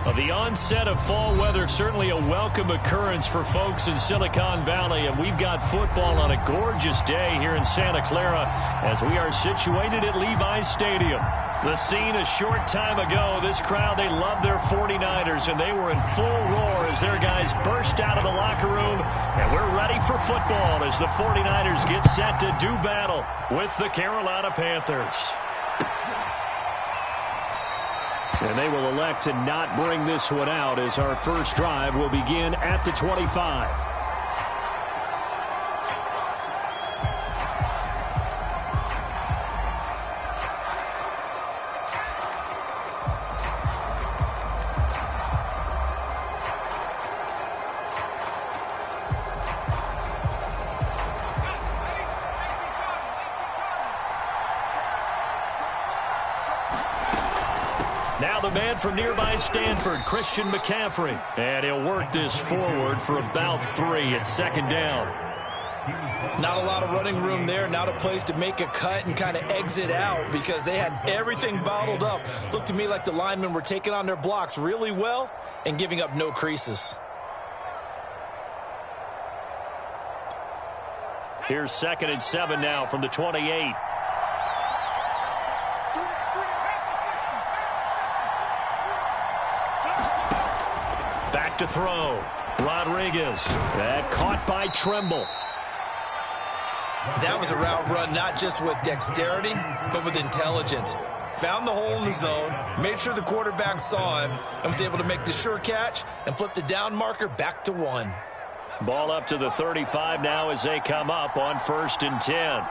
The onset of fall weather, certainly a welcome occurrence for folks in Silicon Valley, and we've got football on a gorgeous day here in Santa Clara as we are situated at Levi's Stadium. The scene a short time ago, this crowd, they love their 49ers, and they were in full roar as their guys burst out of the locker room, and we're ready for football as the 49ers get set to do battle with the Carolina Panthers. And they will elect to not bring this one out as our first drive will begin at the 25. Now the man from nearby Stanford, Christian McCaffrey. And he'll work this forward for about 3 at second down. Not a lot of running room there. Not a place to make a cut and kind of exit out because they had everything bottled up. Looked to me like the linemen were taking on their blocks really well and giving up no creases. Here's 2nd and 7 now from the 28. Back to throw. Rodriguez. That caught by Tremble. That was a route run not just with dexterity, but with intelligence. Found the hole in the zone, made sure the quarterback saw him, and was able to make the sure catch and flip the down marker back to 1. Ball up to the 35 now as they come up on 1st and 10.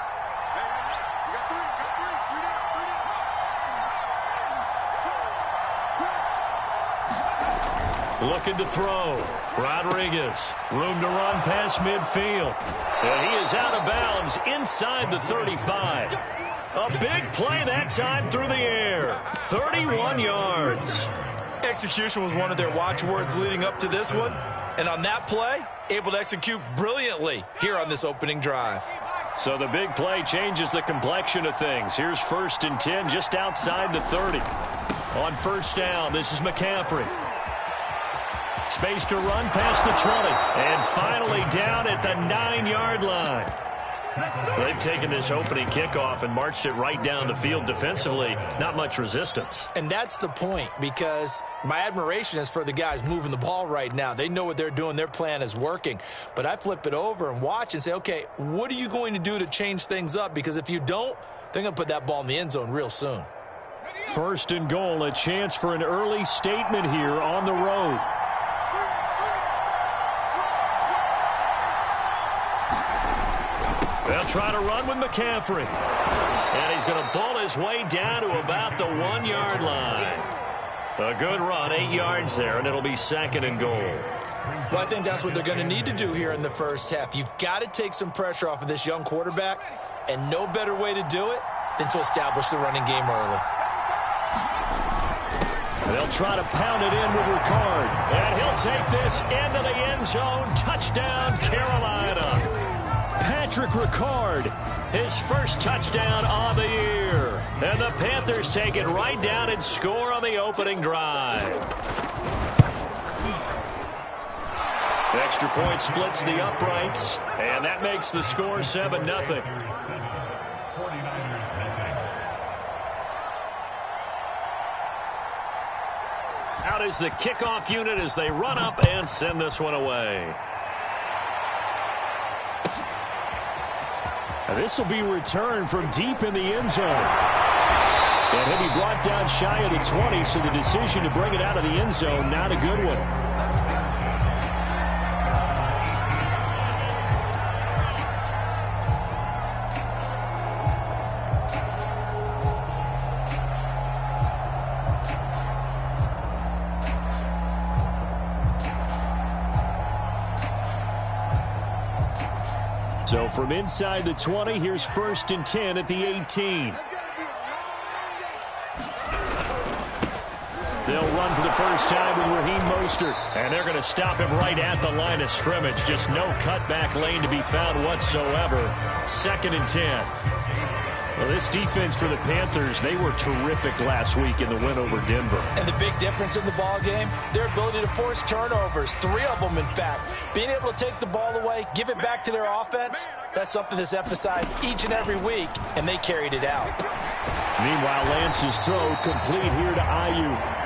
Looking to throw. Rodriguez. Room to run past midfield. And he is out of bounds inside the 35. A big play that time through the air. 31 yards. Execution was one of their watchwords leading up to this one. And on that play, able to execute brilliantly here on this opening drive. So the big play changes the complexion of things. Here's 1st and 10 just outside the 30. On 1st down, this is McCaffrey. Space to run past the 20. And finally down at the 9-yard line. They've taken this opening kickoff and marched it right down the field defensively. Not much resistance. And that's the point, because my admiration is for the guys moving the ball right now. They know what they're doing. Their plan is working. But I flip it over and watch and say, okay, what are you going to do to change things up? Because if you don't, they're going to put that ball in the end zone real soon. 1st and goal, a chance for an early statement here on the road. They'll try to run with McCaffrey. And he's going to ball his way down to about the 1-yard line. A good run, 8 yards there, and it'll be 2nd and goal. Well, I think that's what they're going to need to do here in the first half. You've got to take some pressure off of this young quarterback, and no better way to do it than to establish the running game early. They'll try to pound it in with Ricard. And he'll take this into the end zone. Touchdown, Carolina. Patrick Ricard, his first touchdown on the year. And the Panthers take it right down and score on the opening drive. The extra point splits the uprights, and that makes the score 7-0. Out is the kickoff unit as they run up and send this one away. And this will be returned from deep in the end zone. And he'll be brought down shy of the 20, so the decision to bring it out of the end zone, not a good one. So from inside the 20, here's 1st and 10 at the 18. They'll run for the first time with Raheem Mostert. And they're going to stop him right at the line of scrimmage. Just no cutback lane to be found whatsoever. 2nd and 10. Well, this defense for the Panthers, they were terrific last week in the win over Denver. And the big difference in the ball game, their ability to force turnovers, 3 of them, in fact. Being able to take the ball away, give it back to their offense, that's something that's emphasized each and every week, and they carried it out. Meanwhile, Lance's throw complete here to Ayuk.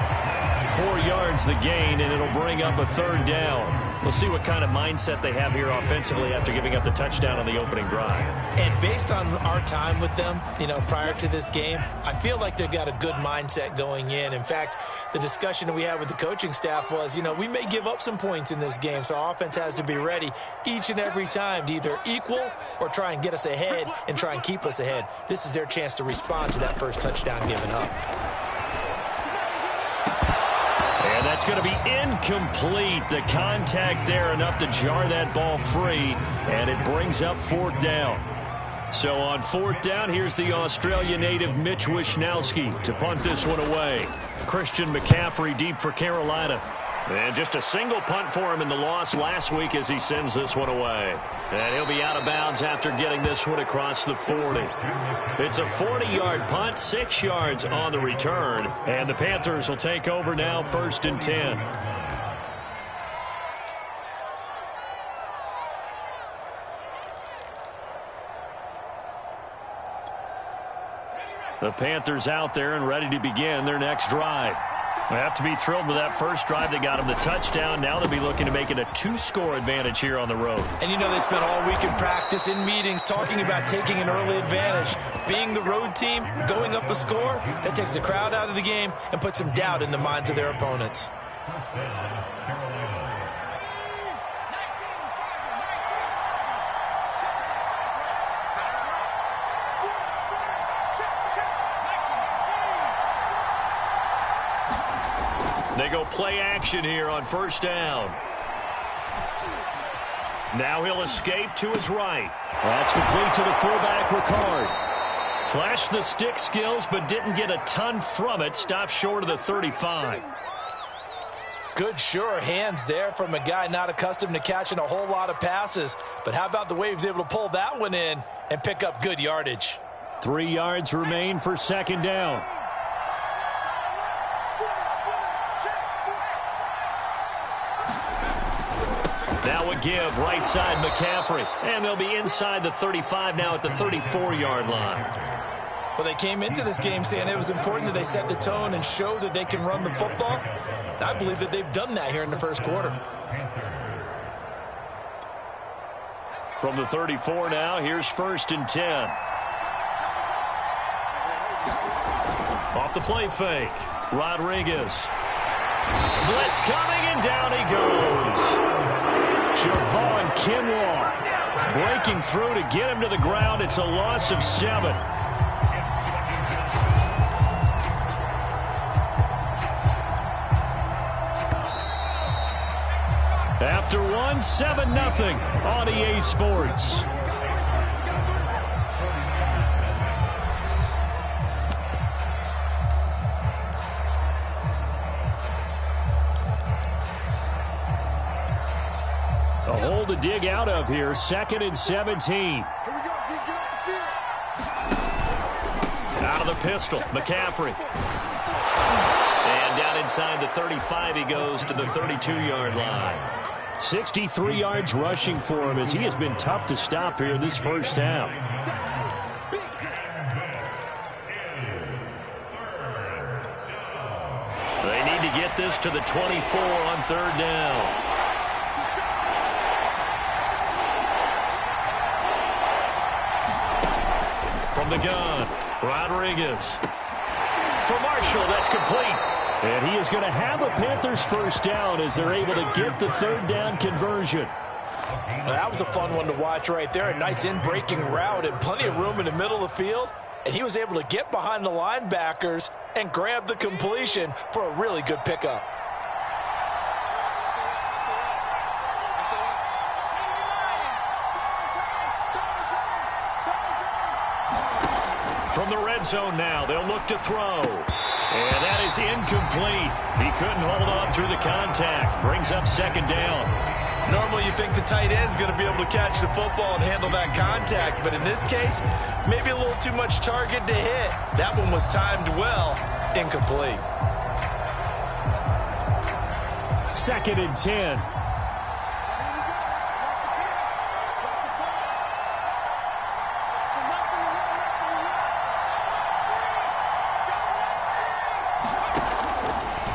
4 yards the gain, and it'll bring up a 3rd down. We'll see what kind of mindset they have here offensively after giving up the touchdown on the opening drive. And based on our time with them, prior to this game, I feel like they've got a good mindset going in. In fact, the discussion that we had with the coaching staff was, we may give up some points in this game, so our offense has to be ready each and every time to either equal or try and get us ahead and try and keep us ahead. This is their chance to respond to that first touchdown given up. And that's going to be incomplete. The contact there enough to jar that ball free, and it brings up 4th down. So on 4th down, here's the Australia native Mitch Wishnowsky to punt this one away. Christian McCaffrey deep for Carolina. And just a single punt for him in the loss last week as he sends this one away. And he'll be out of bounds after getting this one across the 40. It's a 40-yard punt, 6 yards on the return. And the Panthers will take over now, 1st and 10. The Panthers out there and ready to begin their next drive. They have to be thrilled with that first drive. They got them the touchdown. Now they'll be looking to make it a 2-score advantage here on the road. And they spent all week in practice, in meetings, talking about taking an early advantage. Being the road team, going up a score, that takes the crowd out of the game and puts some doubt in the minds of their opponents. They go play action here on 1st down. Now he'll escape to his right. That's complete to the fullback, Ricard. Flashed the stick skills, but didn't get a ton from it. Stopped short of the 35. Good, sure hands there from a guy not accustomed to catching a whole lot of passes. But how about the way he was able to pull that one in and pick up good yardage? 3 yards remain for 2nd down. Now a give, right side McCaffrey. And they'll be inside the 35 now at the 34-yard line. Well, they came into this game saying it was important that they set the tone and show that they can run the football. And I believe that they've done that here in the first quarter. From the 34 now, here's 1st and 10. Off the play fake, Rodriguez. Blitz coming, and down he goes. Javon Kinlaw breaking through to get him to the ground. It's a loss of 7. After 1, 7-0 on EA Sports. A hole to dig out of here. 2nd and 17. Out of the pistol, McCaffrey. And down inside the 35, he goes to the 32-yard line. 63 yards rushing for him as he has been tough to stop here this first half. They need to get this to the 24 on 3rd down. From the gun, Rodriguez. For Marshall, that's complete. And he is going to have a Panthers first down as they're able to get the 3rd down conversion. Well, that was a fun one to watch right there. A nice in-breaking route and plenty of room in the middle of the field. And he was able to get behind the linebackers and grab the completion for a really good pickup. From the red zone now, they'll look to throw. And that is incomplete. He couldn't hold on through the contact. Brings up 2nd down. Normally you think the tight end's going to be able to catch the football and handle that contact, but in this case, maybe a little too much target to hit. That one was timed well, incomplete. 2nd and 10.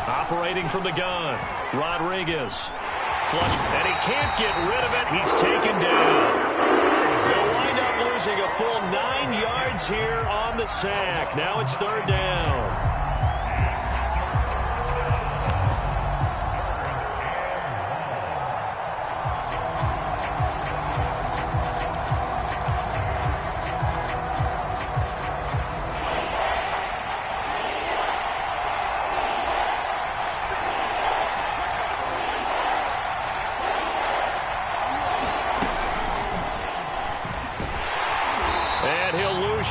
Operating from the gun, Rodriguez. Flush, and he can't get rid of it. He's taken down. They'll wind up losing a full 9 yards here on the sack. Now it's 3rd down.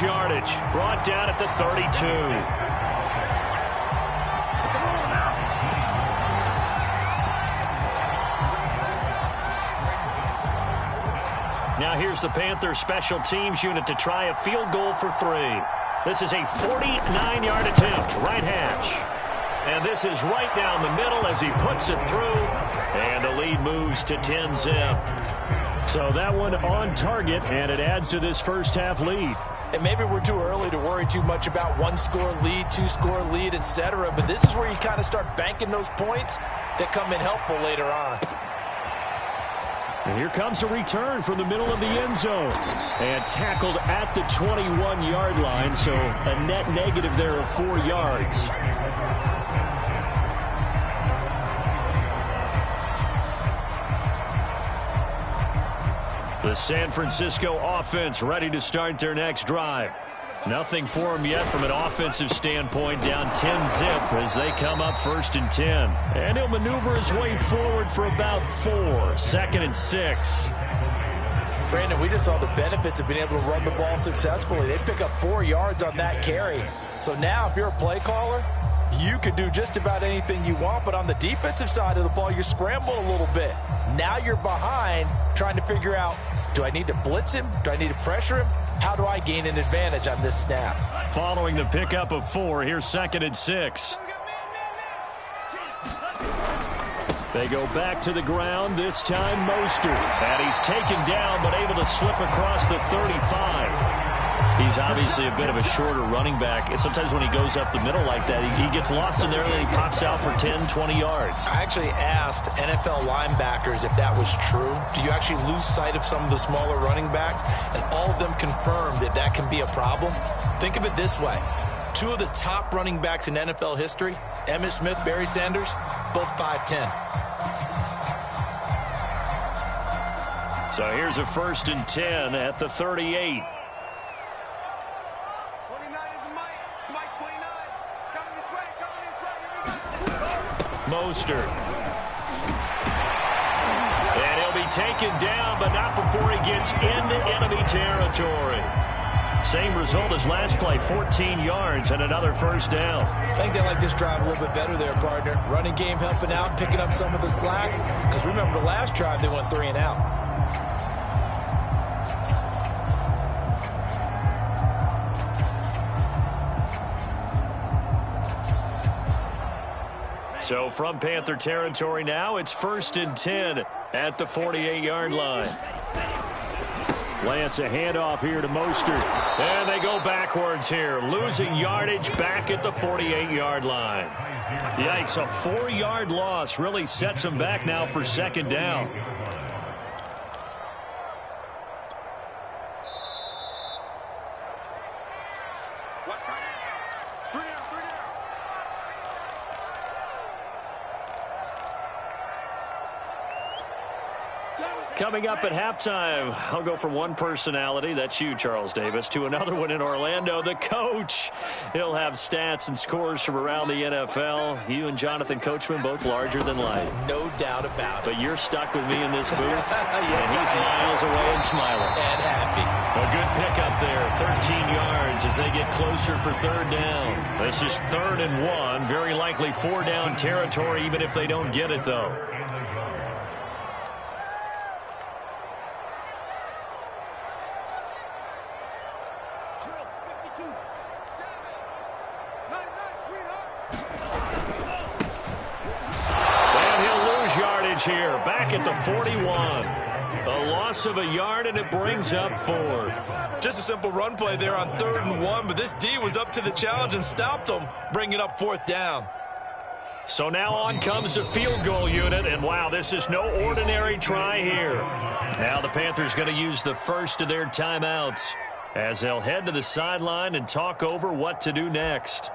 Yardage brought down at the 32. Now here's the Panthers special teams unit to try a field goal for 3. This is a 49-yard attempt, right hash. And this is right down the middle as he puts it through. And the lead moves to 10-zip. So that one on target, and it adds to this first half lead. And maybe we're too early to worry too much about 1-score lead, 2-score lead, etc. But this is where you kind of start banking those points that come in helpful later on. And here comes a return from the middle of the end zone. And tackled at the 21-yard line, so a net negative there of 4 yards. The San Francisco offense ready to start their next drive. Nothing for them yet from an offensive standpoint, down 10-zip as they come up 1st and 10. And he'll maneuver his way forward for about 4. 2nd and 6. Brandon, we just saw the benefits of being able to run the ball successfully. They pick up 4 yards on that carry. So now if you're a play caller, you can do just about anything you want, but on the defensive side of the ball, you scramble a little bit. Now you're behind trying to figure out, do I need to blitz him? Do I need to pressure him? How do I gain an advantage on this snap? Following the pickup of 4, here's 2nd and 6. They go back to the ground, this time Mostert. And he's taken down, but able to slip across the 35. He's obviously a bit of a shorter running back. And sometimes when he goes up the middle like that, he gets lost in there and then he pops out for 10, 20 yards. I actually asked NFL linebackers if that was true. Do you actually lose sight of some of the smaller running backs? And all of them confirmed that that can be a problem. Think of it this way. 2 of the top running backs in NFL history, Emmitt Smith, Barry Sanders, both 5'10". So here's a 1st and 10 at the 38. Mostert. And he'll be taken down, but not before he gets into enemy territory. Same result as last play, 14 yards and another 1st down. I think they like this drive a little bit better there, partner. Running game helping out, picking up some of the slack. Because remember the last drive, they went 3 and out. So from Panther territory now, it's 1st and 10 at the 48-yard line. Lance, a handoff here to Mostert. And they go backwards here, losing yardage back at the 48-yard line. Yikes, a 4-yard loss really sets them back now for 2nd down. Coming up at halftime, I'll go from one personality, that's you, Charles Davis, to another one in Orlando, the coach. He'll have stats and scores from around the NFL. You and Jonathan Coachman, both larger than life. No doubt about it. But you're stuck with me in this booth, yes, and he's miles away and smiling. And happy. A good pickup there, 13 yards as they get closer for 3rd down. This is 3rd and 1, very likely 4-down territory, even if they don't get it, though. yards here, back at the 41. A loss of a yard, and it brings up 4th. Just a simple run play there on 3rd and 1, but this D was up to the challenge and stopped them, bringing up 4th down. So now on comes the field goal unit, and wow, this is no ordinary try here. Now the Panthers going to use the first of their timeouts as they'll head to the sideline and talk over what to do next.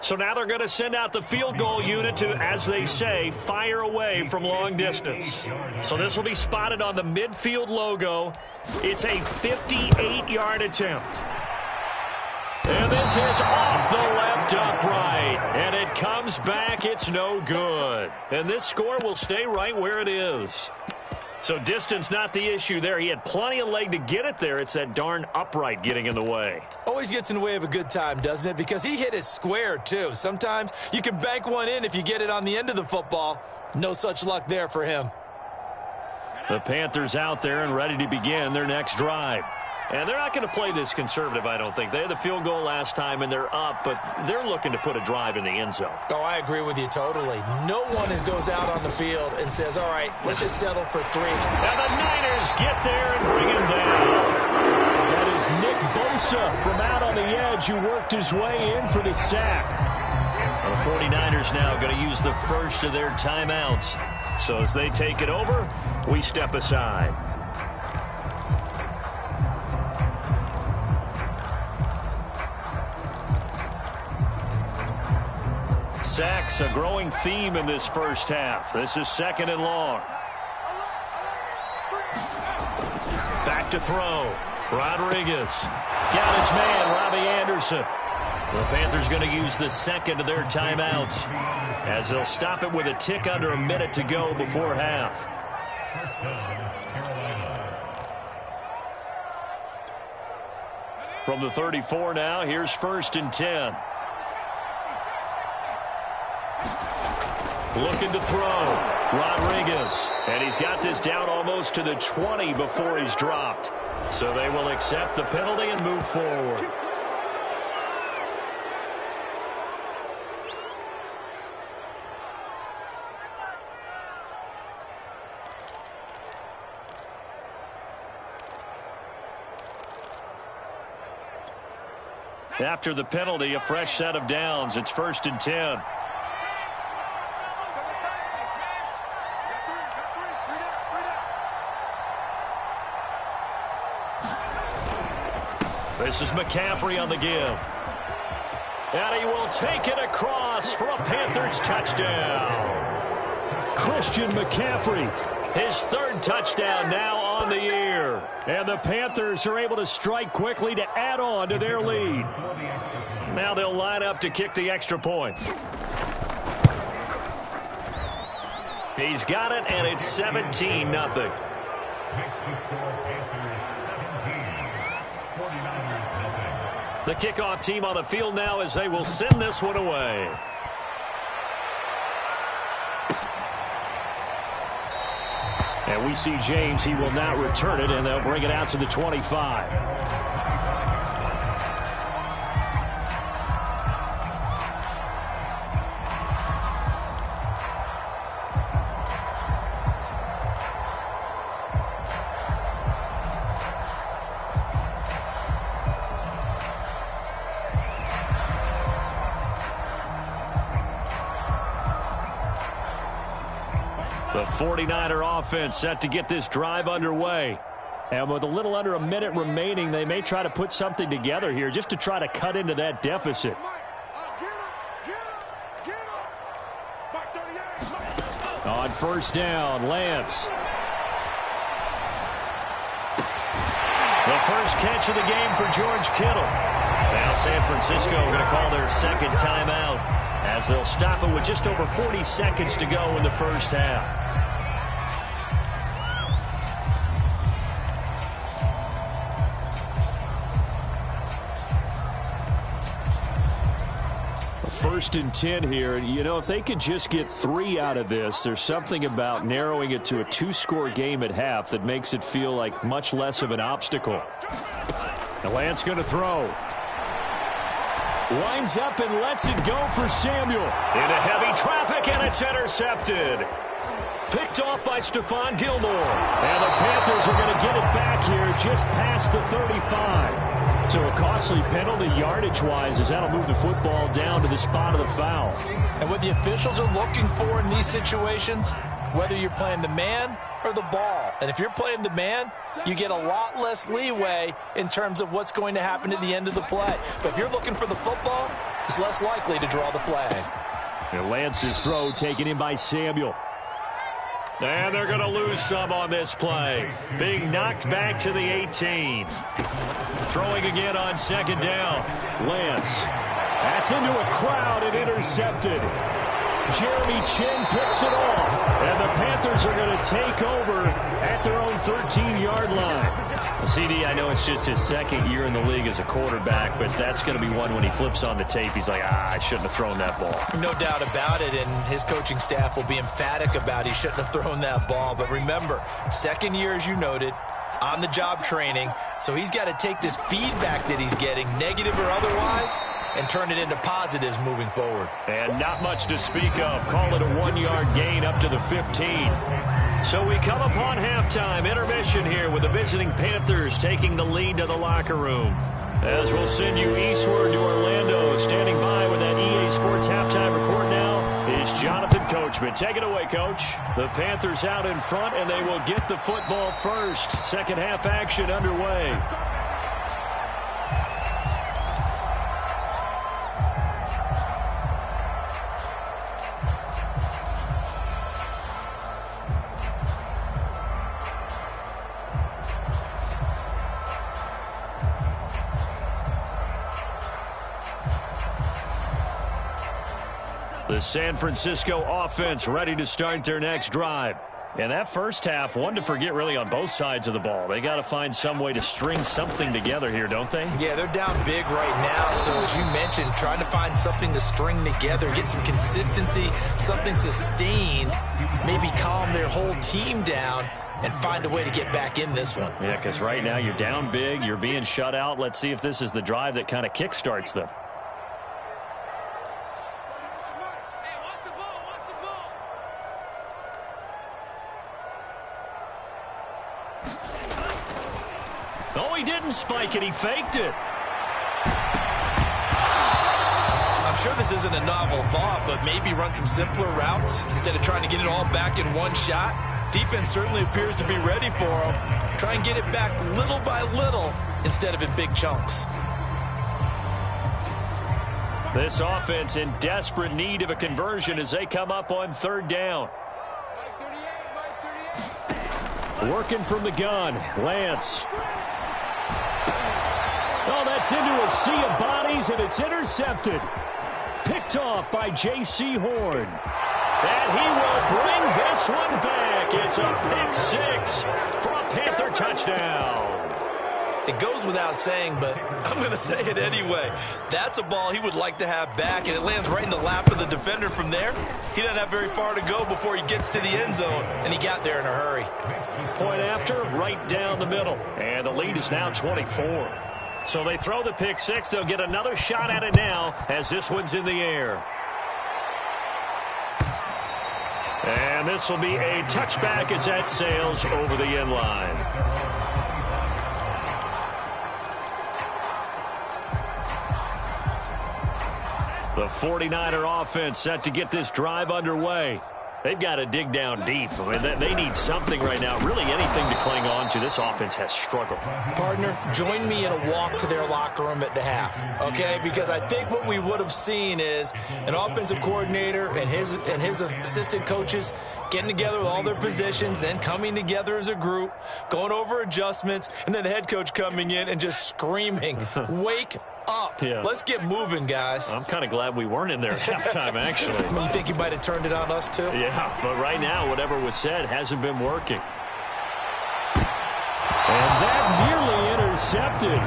So now they're going to send out the field goal unit to, as they say, fire away from long distance. So this will be spotted on the midfield logo. It's a 58-yard attempt. And this is off the left upright. And it comes back. It's no good. And this score will stay right where it is. So distance not the issue there. He had plenty of leg to get it there. It's that darn upright getting in the way. Always gets in the way of a good time, doesn't it? Because he hit it square, too. Sometimes you can bank one in if you get it on the end of the football. No such luck there for him. The Panthers out there and ready to begin their next drive. And they're not going to play this conservative, I don't think. They had the field goal last time, and they're up, but they're looking to put a drive in the end zone. Oh, I agree with you totally. No one goes out on the field and says, all right, let's just settle for 3. And the Niners get there and bring him down. That is Nick Bosa from out on the edge who worked his way in for the sack. Well, the 49ers now going to use the first of their timeouts. So as they take it over, we step aside. Sacks, a growing theme in this first half. This is 2nd and long. Back to throw. Rodriguez. Got his man, Robbie Anderson. The Panthers going to use the second of their timeouts as they'll stop it with a tick under a minute to go before half. From the 34 now, here's 1st and 10. Looking to throw. Rodriguez. And he's got this down almost to the 20 before he's dropped. So they will accept the penalty and move forward. After the penalty, a fresh set of downs. It's 1st and 10. This is McCaffrey on the give. And he will take it across for a Panthers touchdown. Christian McCaffrey, his 3rd touchdown now on the year. And the Panthers are able to strike quickly to add on to their lead. Now they'll line up to kick the extra point. He's got it, and it's 17-0. The kickoff team on the field now as they will send this one away. And we see James. He will not return it, and they'll bring it out to the 25. The 49er offense set to get this drive underway. And with a little under a minute remaining, they may try to put something together here just to try to cut into that deficit. On 1st down, Lance. The first catch of the game for George Kittle. Now San Francisco going to call their 2nd timeout as they'll stop it with just over 40 seconds to go in the first half. 1st and 10 here. You know, if they could just get 3 out of this, there's something about narrowing it to a 2-score game at half that makes it feel like much less of an obstacle. The Lance going to throw. Winds up and lets it go for Samuel. Into heavy traffic, and it's intercepted. Picked off by Stephon Gilmore. And the Panthers are going to get it back here just past the 35. So a costly penalty yardage-wise as that'll move the football down to the spot of the foul. And what the officials are looking for in these situations, whether you're playing the man or the ball. And if you're playing the man, you get a lot less leeway in terms of what's going to happen at the end of the play. But if you're looking for the football, it's less likely to draw the flag. And Lance's throw taken in by Samuel. And they're going to lose some on this play. Being knocked back to the 18. Throwing again on 2nd down. Lance. That's into a crowd and intercepted. Jeremy Chin picks it off. And the Panthers are going to take over at their own 13-yard line. CD, I know it's just his 2nd year in the league as a quarterback, but that's going to be one when he flips on the tape. He's like, I shouldn't have thrown that ball. No doubt about it, and his coaching staff will be emphatic about he shouldn't have thrown that ball. But remember, 2nd year, as you noted, on-the-job training, so he's got to take this feedback that he's getting, negative or otherwise, and turn it into positives moving forward. And not much to speak of. Call it a 1-yard gain up to the 15. So we come upon halftime intermission here with the visiting Panthers taking the lead to the locker room. As we'll send you eastward to Orlando, standing by with that EA Sports halftime report now is Jonathan Coachman. Take it away, Coach. The Panthers out in front, and they will get the football first. Second half action underway. The San Francisco offense ready to start their next drive. And that first half, one to forget really on both sides of the ball. They got to find some way to string something together here, don't they? Yeah, they're down big right now. So as you mentioned, trying to find something to string together, get some consistency, something sustained, maybe calm their whole team down and find a way to get back in this one. Yeah, because right now you're down big, you're being shut out. Let's see if this is the drive that kind of kickstarts them. Oh, he didn't spike it. He faked it. I'm sure this isn't a novel thought, but maybe run some simpler routes instead of trying to get it all back in one shot. Defense certainly appears to be ready for him. Try and get it back little by little instead of in big chunks. This offense in desperate need of a conversion as they come up on 3rd down. Working from the gun, Lance. Oh, that's into a sea of bodies, and it's intercepted. Picked off by J.C. Horn. And he will bring this one back. It's a pick 6 for a Panther touchdown. It goes without saying, but I'm going to say it anyway. That's a ball he would like to have back, and it lands right in the lap of the defender from there. He doesn't have very far to go before he gets to the end zone, and he got there in a hurry. Point after, right down the middle. And the lead is now 24. So they throw the pick 6. They'll get another shot at it now as this one's in the air. And this will be a touchback as that sails over the end line. The 49er offense set to get this drive underway. They've got to dig down deep. I mean, they need something right now, really anything to cling on to. This offense has struggled. Partner, join me in a walk to their locker room at the half, okay? Because I think what we would have seen is an offensive coordinator and his assistant coaches getting together with all their positions, then coming together as a group, going over adjustments, and then the head coach coming in and just screaming, wake up. Yeah. Let's get moving, guys. I'm kind of glad we weren't in there at halftime, actually. You think you might have turned it on us, too? Yeah, but right now, whatever was said hasn't been working. And that nearly intercepted.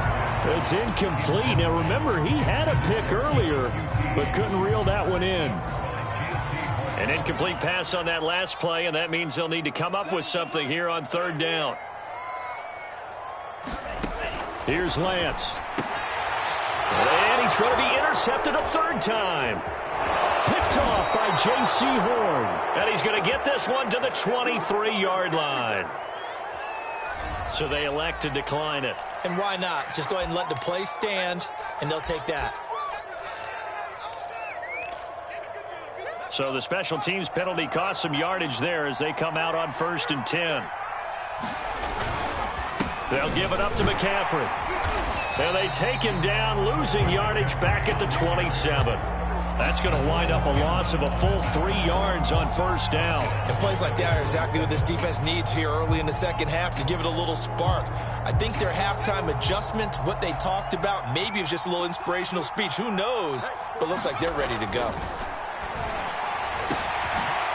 It's incomplete. Now, remember, he had a pick earlier, but couldn't reel that one in. An incomplete pass on that last play, and that means they'll need to come up with something here on third down. Here's Lance. And he's going to be intercepted a third time. Picked off by J.C. Horn. And he's going to get this one to the 23-yard line. So they elect to decline it. And why not? Just go ahead and let the play stand, and they'll take that. So the special teams penalty cost some yardage there as they come out on 1st and 10. They'll give it up to McCaffrey. And they take him down, losing yardage back at the 27. That's going to wind up a loss of a full 3 yards on 1st down. And plays like that are exactly what this defense needs here early in the second half to give it a little spark. I think their halftime adjustment, what they talked about, maybe it was just a little inspirational speech. Who knows? But looks like they're ready to go.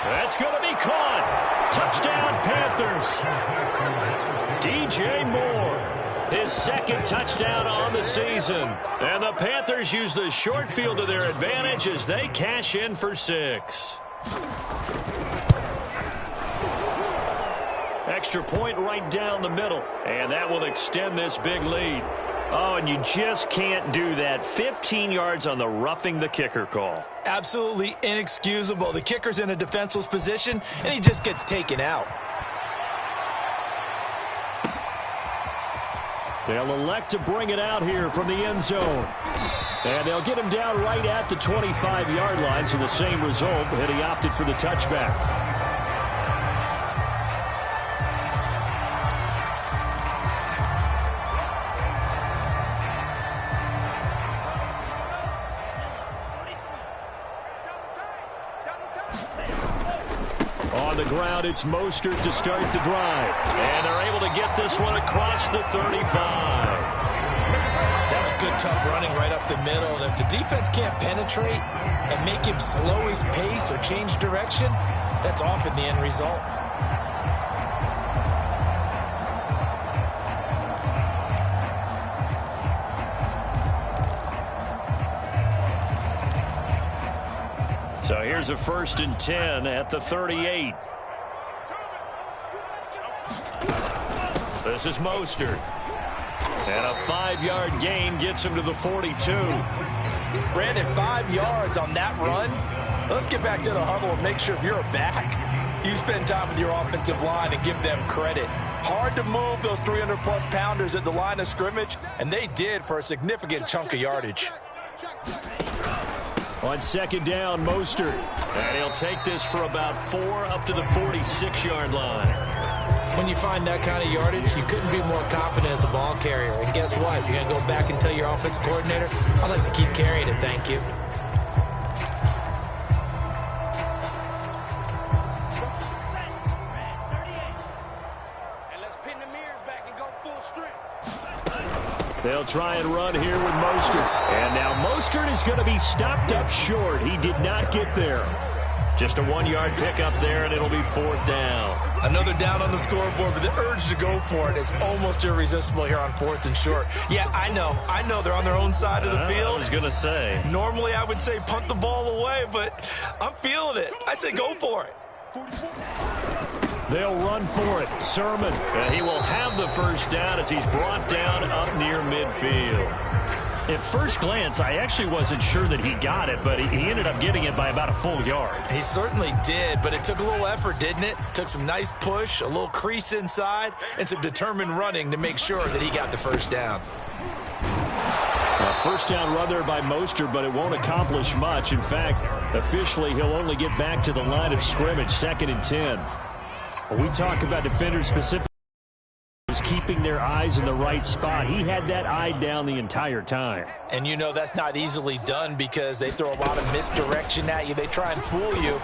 That's going to be caught. Touchdown, Panthers. DJ Moore, his second touchdown on the season. And the Panthers use the short field to their advantage as they cash in for 6. Extra point right down the middle. And that will extend this big lead. Oh, and you just can't do that. 15 yards on the roughing the kicker call. Absolutely inexcusable. The kicker's in a defenseless position, and he just gets taken out. They'll elect to bring it out here from the end zone. And they'll get him down right at the 25-yard line, so the same result, but he opted for the touchback. On the ground, it's Mostert to start the drive. And they're able to get this one across the 35. That was good, tough running right up the middle. And if the defense can't penetrate and make him slow his pace or change direction, that's often the end result. So here's a 1st and 10 at the 38. This is Mostert. And a 5-yard gain gets him to the 42. Brandon, 5 yards on that run. Let's get back to the huddle and make sure if you're a back, you spend time with your offensive line and give them credit. Hard to move those 300-plus pounders at the line of scrimmage, and they did for a significant chunk of yardage. On 2nd down, Mostert. And he'll take this for about 4 up to the 46-yard line. When you find that kind of yardage, you couldn't be more confident as a ball carrier. And guess what? You're going to go back and tell your offensive coordinator, I'd like to keep carrying it, thank you. They'll try and run here with Mostert. And now Mostert is going to be stopped up short. He did not get there. Just a 1-yard pickup there, and it'll be 4th down. Another down on the scoreboard, but the urge to go for it is almost irresistible here on 4th and short. Yeah, I know they're on their own side of the field. I was going to say. Normally I would say punt the ball away, but I'm feeling it. I say go for it. They'll run for it. Sermon. And he will have the 1st down as he's brought down up near midfield. At first glance, I actually wasn't sure that he got it, but he ended up getting it by about a full yard. He certainly did, but it took a little effort, didn't it? Took some nice push, a little crease inside, and some determined running to make sure that he got the 1st down. A 1st down run there by Mostert, but it won't accomplish much. In fact, officially, he'll only get back to the line of scrimmage, 2nd and 10. When we talk about defenders specifically keeping their eyes in the right spot, he had that eye down the entire time. And you know that's not easily done because they throw a lot of misdirection at you. They try and fool you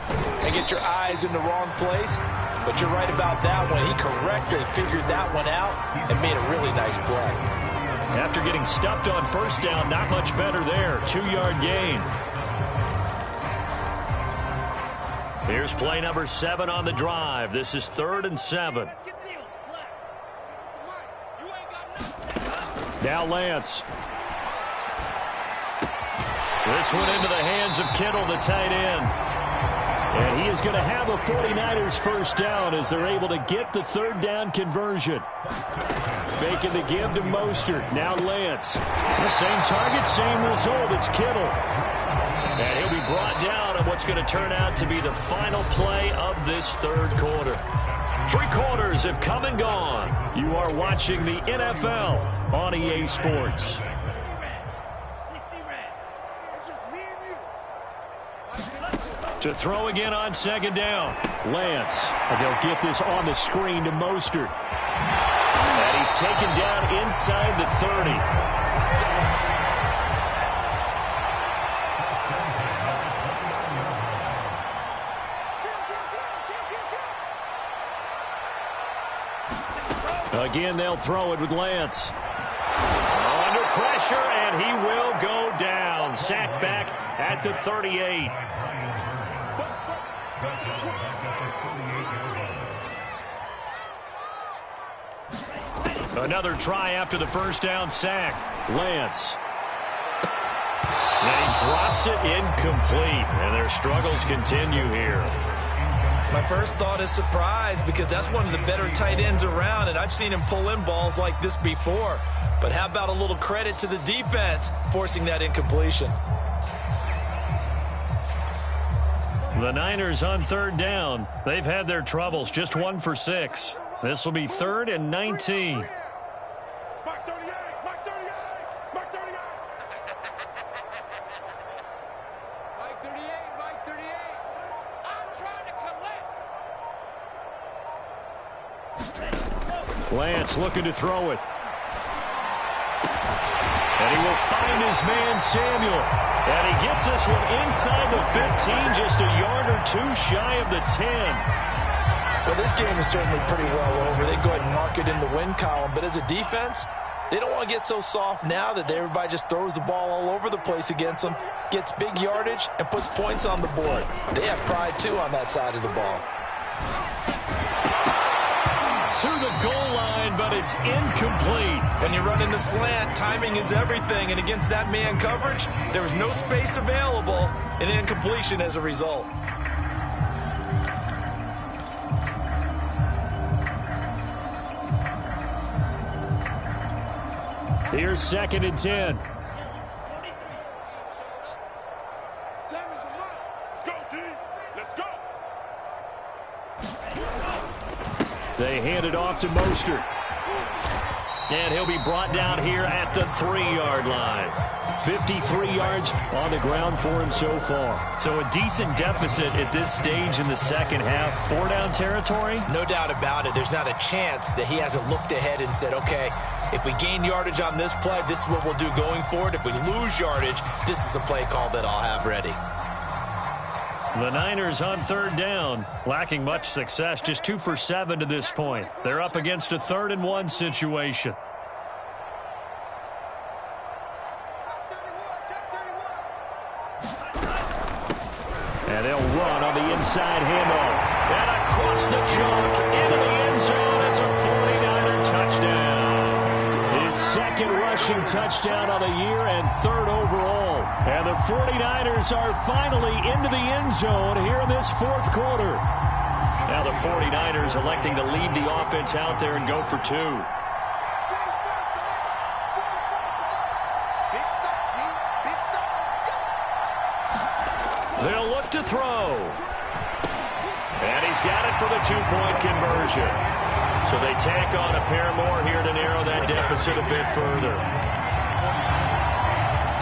and get your eyes in the wrong place. But you're right about that one. He correctly figured that one out and made a really nice play. After getting stuffed on 1st down, not much better there. 2-yard gain. Here's play number 7 on the drive. This is 3rd and 7. Now Lance. This one into the hands of Kittle, the tight end. And he is going to have a 49ers first down as they're able to get the third down conversion. Faking the give to Mostert. Now Lance. The same target, same result. It's Kittle. And he'll be brought down on what's going to turn out to be the final play of this third quarter. 3 quarters have come and gone. You are watching the NFL on EA Sports. To throw again on second down. Lance. And they'll get this on the screen to Mostert. And he's taken down inside the 30. Again, they'll throw it with Lance. Under pressure, and he will go down. Sacked back at the 38. Another try after the first down sack. Lance. And he drops it incomplete. And their struggles continue here. My first thought is surprise because that's one of the better tight ends around, and I've seen him pull in balls like this before. But how about a little credit to the defense forcing that incompletion? The Niners on third down. They've had their troubles, just 1 for 6. This will be 3rd and 19. Lance looking to throw it. And he will find his man Samuel. And he gets this one inside the 15, just a yard or 2 shy of the 10. Well, this game is certainly pretty well over. They go ahead and mark it in the win column. But as a defense, they don't want to get so soft now that everybody just throws the ball all over the place against them, gets big yardage, and puts points on the board. They have pride, too, on that side of the ball. To the goal line, but it's incomplete. When you run into slant, timing is everything. And against that man coverage, there was no space available, and incompletion as a result. Here's 2nd and 10. They hand it off to Mostert. And he'll be brought down here at the 3-yard line. 53 yards on the ground for him so far. So a decent deficit at this stage in the second half. 4-down territory? No doubt about it. There's not a chance that he hasn't looked ahead and said, okay, if we gain yardage on this play, this is what we'll do going forward. If we lose yardage, this is the play call that I'll have ready. The Niners on third down, lacking much success, just 2 for 7 to this point. They're up against a 3rd and 1 situation. And they'll run on the inside handoff. And across the chalk into the end zone. It's a 49er touchdown. His 2nd rushing touchdown on the year and 3rd overall. And the 49ers are finally into the end zone here in this 4th quarter. Now the 49ers electing to lead the offense out there and go for 2. They'll look to throw. And he's got it for the 2-point conversion. So they tack on a pair more here to narrow that deficit a bit further.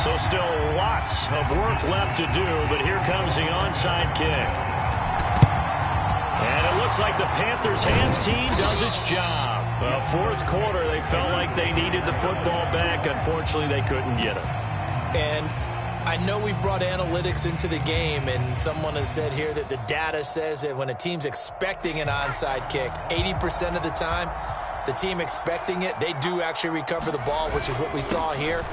So still lots of work left to do, but here comes the onside kick. And it looks like the Panthers' hands team does its job. Well, 4th quarter, they felt like they needed the football back. Unfortunately, they couldn't get it. And I know we brought analytics into the game, and someone has said here that the data says that when a team's expecting an onside kick, 80% of the time, the team expecting it, they do actually recover the ball, which is what we saw here.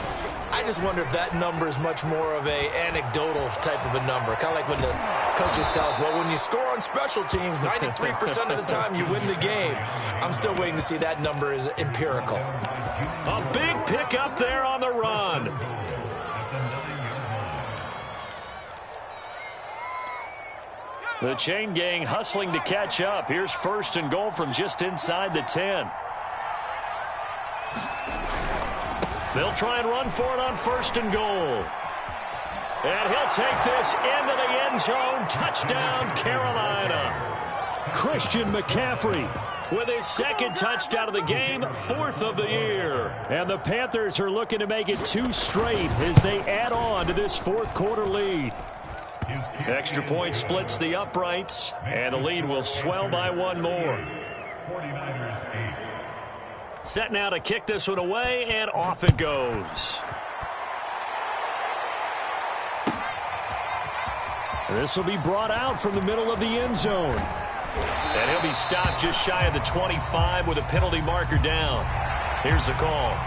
I just wonder if that number is much more of a anecdotal type of a number. Kind of like when the coaches tell us, well, when you score on special teams, 93% of the time you win the game. I'm still waiting to see that number is empirical. A big pickup there on the run. The chain gang hustling to catch up. Here's 1st and goal from just inside the 10. They'll try and run for it on 1st and goal. And he'll take this into the end zone. Touchdown, Carolina. Christian McCaffrey with his 2nd touchdown of the game, 4th of the year. And the Panthers are looking to make it 2 straight as they add on to this 4th quarter lead. Extra point splits the uprights, and the lead will swell by 1 more. Set now to kick this one away, and off it goes. This will be brought out from the middle of the end zone. And he'll be stopped just shy of the 25 with a penalty marker down. Here's the call.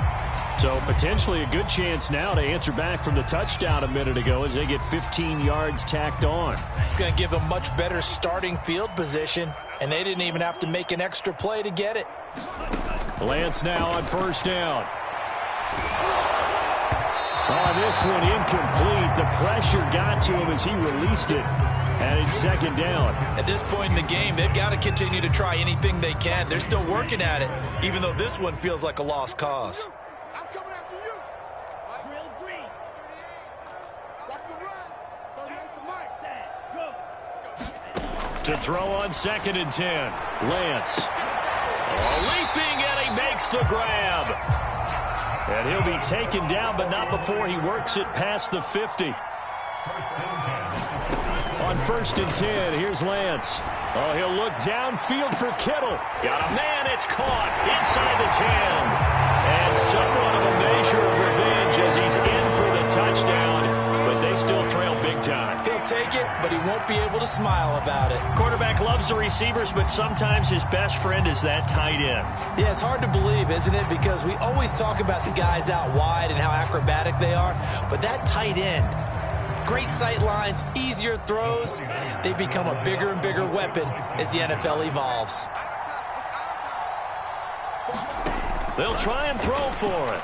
So potentially a good chance now to answer back from the touchdown a minute ago as they get 15 yards tacked on. It's going to give them much better starting field position, and they didn't even have to make an extra play to get it. Lance now on 1st down. Oh, this one incomplete. The pressure got to him as he released it. And it's 2nd down. At this point in the game, they've got to continue to try anything they can. They're still working at it, even though this one feels like a lost cause. I'm coming after you. Drill green. Watch the run. 38's the mic. Set. Go. To throw on 2nd and 10. Lance. Leaping, and he makes the grab. And he'll be taken down, but not before he works it past the 50. On 1st and 10, here's Lance. Oh, he'll look downfield for Kittle. Got a man, it's caught inside the 10. And somewhat of a measure of revenge as he's in for the touchdown, but they still trail big time. He'll take it, but he won't be able to smile about it. Quarterback loves the receivers, but sometimes his best friend is that tight end. Yeah, it's hard to believe, isn't it? Because we always talk about the guys out wide and how acrobatic they are, but that tight end, great sight lines, easier throws, they become a bigger and bigger weapon as the NFL evolves. They'll try and throw for it.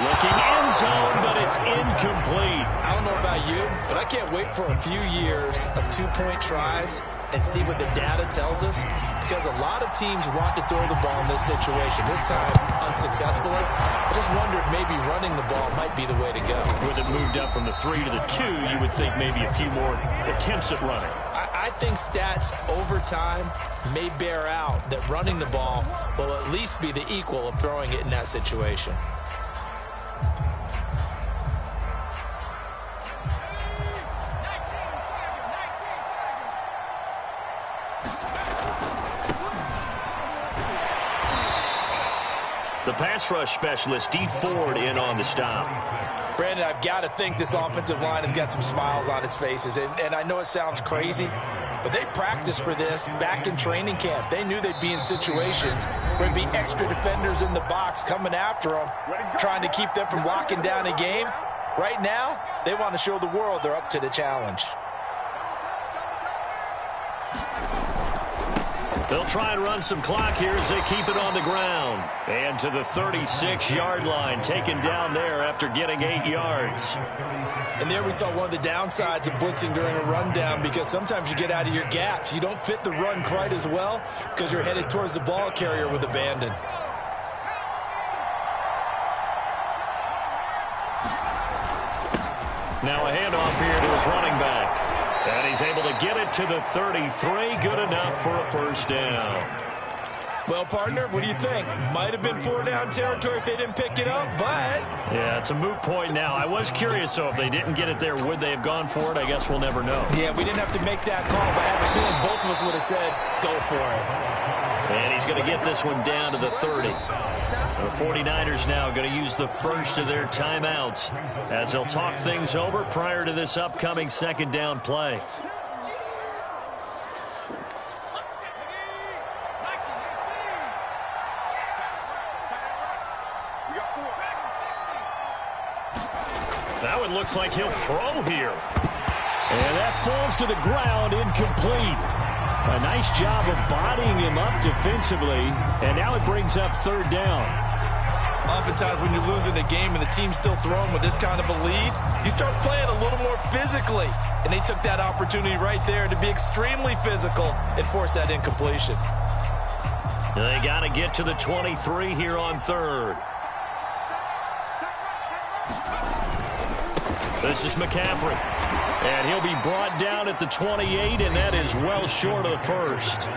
Looking end zone, but it's incomplete. I don't know about you, but I can't wait for a few years of 2-point tries and see what the data tells us, because a lot of teams want to throw the ball in this situation. This time, unsuccessfully. I just wonder if maybe running the ball might be the way to go. With it moved up from the 3 to the 2, you would think maybe a few more attempts at running. I think stats over time may bear out that running the ball will at least be the equal of throwing it in that situation. The pass rush specialist, D. Ford, in on the stop. Brandon, I've got to think this offensive line has got some smiles on its faces. And I know it sounds crazy, but they practiced for this back in training camp. They knew they'd be in situations where there'd be extra defenders in the box coming after them, trying to keep them from locking down a game. Right now, they want to show the world they're up to the challenge. They'll try and run some clock here as they keep it on the ground. And to the 36-yard line, taken down there after getting 8 yards. And there we saw one of the downsides of blitzing during a rundown, because sometimes you get out of your gaps. You don't fit the run quite as well because you're headed towards the ball carrier with abandon. Now a handoff here to his running back. And he's able to get it to the 33. Good enough for a first down. Well, partner, what do you think? Might have been 4-down territory if they didn't pick it up, but... Yeah, it's a moot point now. I was curious, so if they didn't get it there, would they have gone for it? I guess we'll never know. Yeah, we didn't have to make that call, but I have a feeling both of us would have said, go for it. And he's going to get this one down to the 30. The 49ers now going to use the first of their timeouts as they'll talk things over prior to this upcoming second down play. That one looks like he'll throw here. And that falls to the ground, incomplete. A nice job of bodying him up defensively, and now it brings up third down. Oftentimes when you're losing a game and the team's still throwing with this kind of a lead, you start playing a little more physically. And they took that opportunity right there to be extremely physical and force that incompletion. They got to get to the 23 here on third. This is McCaffrey. And he'll be brought down at the 28, and that is well short of the first.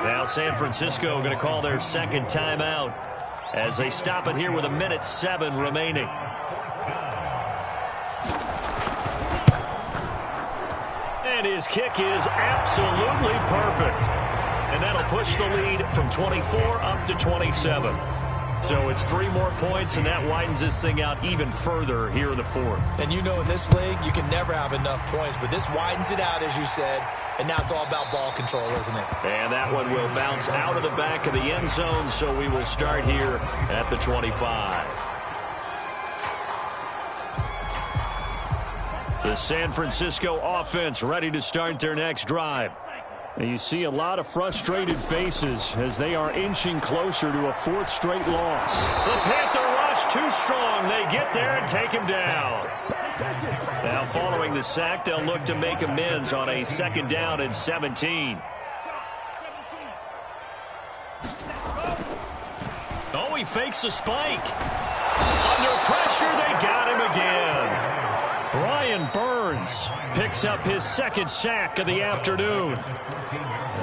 Now San Francisco going to call their second timeout as they stop it here with 1:07 remaining. And his kick is absolutely perfect. And that'll push the lead from 24 up to 27. So it's 3 more points, and that widens this thing out even further here in the fourth. And you know in this league, you can never have enough points, but this widens it out, as you said, and now it's all about ball control, isn't it? And that one will bounce out of the back of the end zone, so we will start here at the 25. The San Francisco offense ready to start their next drive. And you see a lot of frustrated faces as they are inching closer to a 4th straight loss. The Panther rush too strong. They get there and take him down. Now following the sack, they'll look to make amends on a 2nd down and 17. Oh, he fakes a spike. Under pressure, they got him again. Brian Burns picks up his 2nd sack of the afternoon.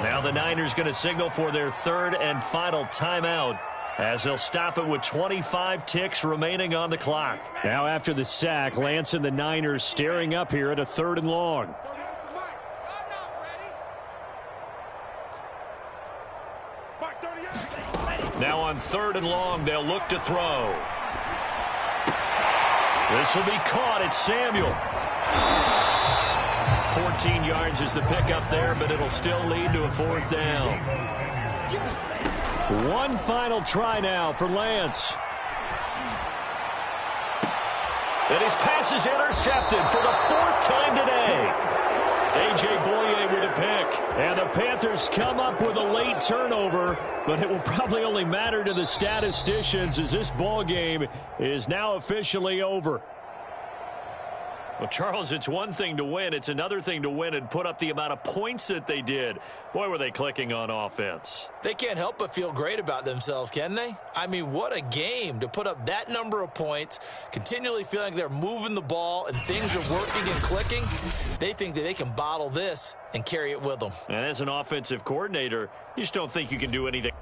Now the Niners going to signal for their 3rd and final timeout as they'll stop it with 25 ticks remaining on the clock. Now after the sack, Lance and the Niners staring up here at a 3rd and long. Now on 3rd and long, they'll look to throw. This will be caught. It's Samuel. 14 yards is the pickup there, but it'll still lead to a 4th down. One final try now for Lance. And his pass is intercepted for the 4th time today. A.J. Boye with a pick. And the Panthers come up with a late turnover, but it will probably only matter to the statisticians as this ball game is now officially over. Well, Charles, it's one thing to win. It's another thing to win and put up the amount of points that they did. Boy, were they clicking on offense. They can't help but feel great about themselves, can they? I mean, what a game to put up that number of points, continually feeling like they're moving the ball and things are working and clicking. They think that they can bottle this and carry it with them. And as an offensive coordinator, you just don't think you can do anything.